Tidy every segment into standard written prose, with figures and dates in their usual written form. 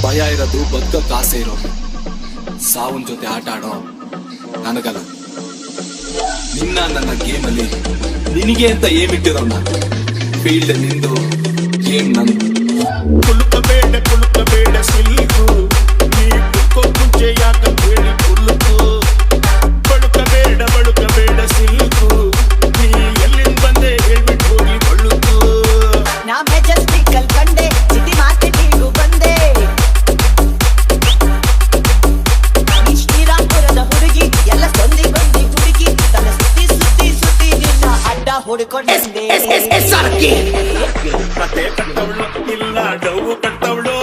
ಭಯ ಇರೋದು ಬದುಕಕ್ಕೆ ಆಸೆ ಇರೋ ಸಾವನ್ ಜೊತೆ ಆಟ ಆಡೋ ನನಗಲ್ಲ. ನಿನ್ನ ನನ್ನ ಗೇಮಲ್ಲಿ ನಿನಗೆ ಅಂತ ಏಮ್ ಇಟ್ಟಿರೋ ನಾನು. ಫೀಲ್ಡ್ ನಿಂದು, ಗೇಮ್ ನಂದು. ಕುಲುಕಬೇಡ ಸಿಲ್ಕು, ನೀ ಕುಕ್ಕೋ ಮುಂಚೆ ಯಾಕಂತ ಹೇಳಿ ಕುಲುಕು. ಬಳುಕಬೇಡ ಸಿಲ್ಕು, ನೀ ಎಲ್ಲಿಂದ ಬಂದೆ ಹೇಳ್ಬಿಟ್ಟು ಹೋಗಿ ಬಳುಕು. ನಾ ಮೆಜೆಸ್ಟಿಕಲ್ ಕಂಡೆ, ಸಿಟಿ ಮಾರ್ಕೆಟಿಗೂ ಬಂದೆ. ಈ ಶ್ರೀರಾಮ್ಪುರದ ಹುಡುಗಿ ಎಲ್ಲ ಸಂದಿ ಬಂದಿ ಹುಡುಗಿ, ತಲೆ ಸುತ್ತಿ ಸುತ್ತಿ ಸುತ್ತಿ ನಿನ್ನ ಅಡ್ಡ ಹುಡುಕೊಂಡೆ. ಕತೆ ಕಟ್ಟವಳು ಇಲ್ಲ ಡೌ ಕಟ್ಟವಳು,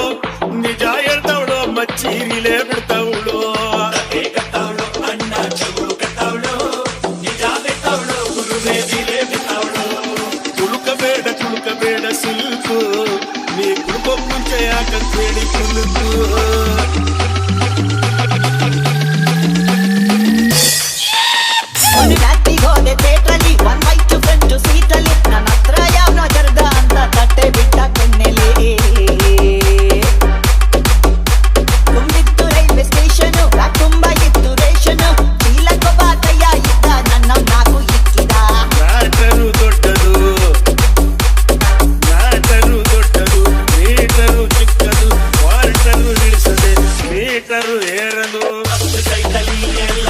ನಿಜ ಹೇಳ್ತವಳು ಮಚ್ಚೀರಿಲೇ ಬಿಡ್ತವಳು. ಕತೆ ಕಟ್ಟವಳು ಅಣ್ಣ ಚೌಳು ಕಟ್ಟವಳು, ನಿಜ ಬಿಟ್ಟವಳು ಗುರುವೇದಿಲೇ ಬಿಟ್ಟವಳು. ಕುಲುಕಬೇಡ ಸಿಲ್ಕು, ನೀ ಕುಲುಕೋ ಮುಂಚೆ ಯಾಕಂತ ಹೇಳಿ ಕುಲುಕು. ಒಂದು ರಾತ್ರಿಗೆ ಹೋದೆ ಥಿಯೇಟ್ರಲ್ಲಿ, ಒನ್ ವೈಟ್ ಫ್ರಂಟ್ ಸೀಟಲ್ಲಿ. ನನ್ನ ಹತ್ರ ಯಾವನೋ ಜರ್ದ ಅಂತ ತಟ್ಟೆ ಬಿಟ್ಟ ಕಣ್ಣೆಲಿ. ತುಂಬಿತ್ತು ರೈಲ್ವೆ ಸ್ಟೇಷನ್, ತುಂಬ ಇತ್ತು ರೇಷನ್. ಚೀಲಕ್ಕೊಬ್ಬ ಕೈಯ ಇದ್ದ, ನನ್ನ ನಾಕು ಇಕ್ಕಿದ. ನಾಟರು ದೊಡ್ಡದು, ಮೀಟರು ಚಿಕ್ಕದು, ವಾಲ್ಟರು ಇಳಿಸದೆ ಮೀಟರು ಏರದು. ಸೈಕಲಿ ಎಲ್ಲ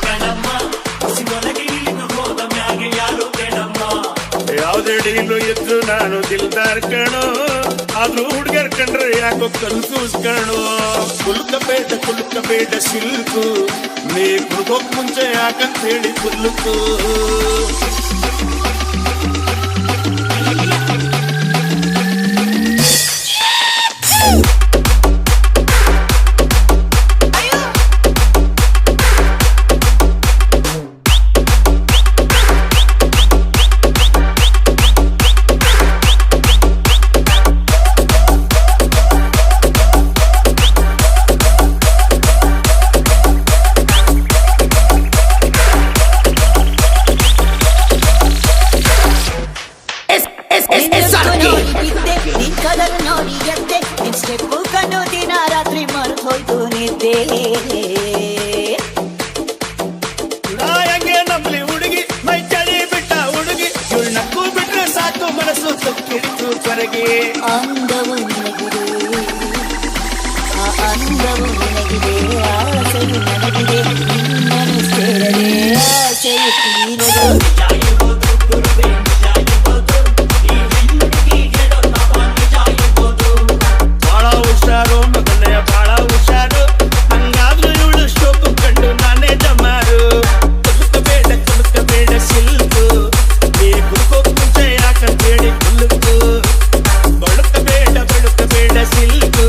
ಕಣಮ್ಮ, ಹೋದ ಮ್ಯಾಗೆ ಯಾರು ಕೇಳಮ್ಮ. ಯಾವುದೇ ಡೀಲು ಇದ್ರು ನಾನು ದಿಲ್ದಾರ್ ಕಣೋ, ಆದ್ರೂ ಹುಡುಗರ್ ಕಂಡ್ರೆ ಯಾಕೋ ಕನ್ಫ್ಯೂಸ್ ಕಣೋ. ಕುಲುಕಬೇಡ ಸಿಲ್ಕು, ನೀ ಕುಲ್ಕೋಕ್ ಮುಂಚೆ ಯಾಕಂತ ಹೇಳಿ ಕುಲುಕು. ನಿನ್ ಕಲರ್ ನೋಡಿ ಎದ್ದೆ, ನಿನ್ ಸ್ಟೆಪ್ಪು ಕಂಡು ದಿನ ರಾತ್ರಿ ಮರೆತು ಹೋಯ್ತು ನಿದ್ದೆ. ನಾಯಂಗೆ ನಮ್ಮಲಿ ಹುಡುಗಿ, ಮೈ ಚಳಿ ಬಿಟ್ಟ ಹುಡುಗಿ, ಇವಳು ನಕ್ಕು ಬಿಟ್ರೆ ಸಾಕು ಮನಸ್ಸು ತೊಕ್ಕಿಡಿತು ಹೊರಗೆ. ಅಂದವು ನಿನಗಿದೆ, ಆ ಅಂದವು ನಿನಗಿದೆ, ಆಸೆಯು ನನಗಿದೆ. ನಿನ್ನನ್ನು ಸೇರದೆ ಆಸೆಯು ತೀರದು. ಬಾಳ ಹುಷಾರು ಮಗನೆಯ ಬಾಳ ಹುಷಾರು, ಹಂಗಾದ್ರೂ ಇವಳು ಸ್ಟೋಪ್ ಕಂಡು ನಾನೇ ಜಮಾರು. ಕುಲುಕಬೇಡ ಸಿಲ್ಕು, ನೀ ಕುಲ್ಕೋಕ್ ಮುಂಚೆ ಯಾಕಂತ ಹೇಳಿ ಕುಲುಕು. ಬಳುಕಬೇಡ ಸಿಲ್ಕು,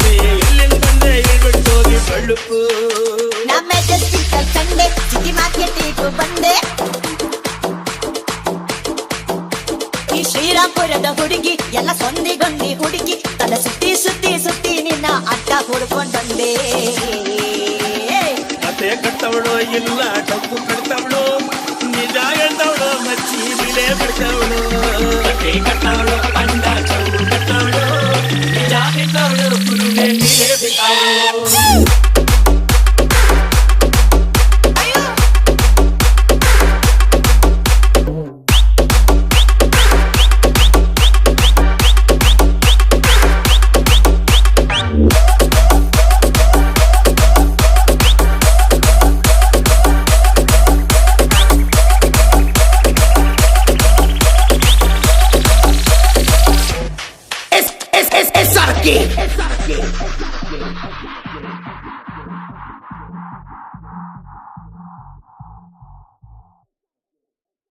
ನೀ ಎಲ್ಲಿಂದ ಬಂದೆ ಹೇಳ್ಬಿಟ್ಟು ಹೋಗಿ ಬಳುಕು. ನಾ ಮೆಜೆಸ್ಟಿಕಲ್ ಕಂಡೆ, ಸಿಟಿ ಮಾರ್ಕೆಟಿಗೂ ಬಂದೆ. ಈ ಶ್ರೀರಾಮ್ಪುರದ ಹುಡುಗಿ ಎಲ್ಲ ಸಂದಿಗೊಂದಿ ಹುಡುಗಿ, ತಲೆ ಸುತ್ತಿ ಸುತ್ತಿ ಸುತ್ತಿ ನಿನ್ನ ಅಡ್ಡ ಹುಡ್ಕೊಂಡ್ ಬಂದೆ. ಕತೆ ಕಟ್ಟವಳು ಇಲ್ಲ ಡಬ್ಬು ಕಟ್ತವಳು, ನಿಜ ಹೇಳ್ತವಳು ಮಚ್ಚಿ ಬಿಲೆ ಬಿಡ್ತವಳು. ಕತೆ ಕಟ್ಟವಳು ಅಣ್ಣ ಚೌಳು ಕಟ್ಟವಳು, ನಿಜ ಬಿಟ್ಟವಳು ಗುರುವೆ ಬಿಲೆ ಬಿಟ್ಟವಳು. Es Sarki.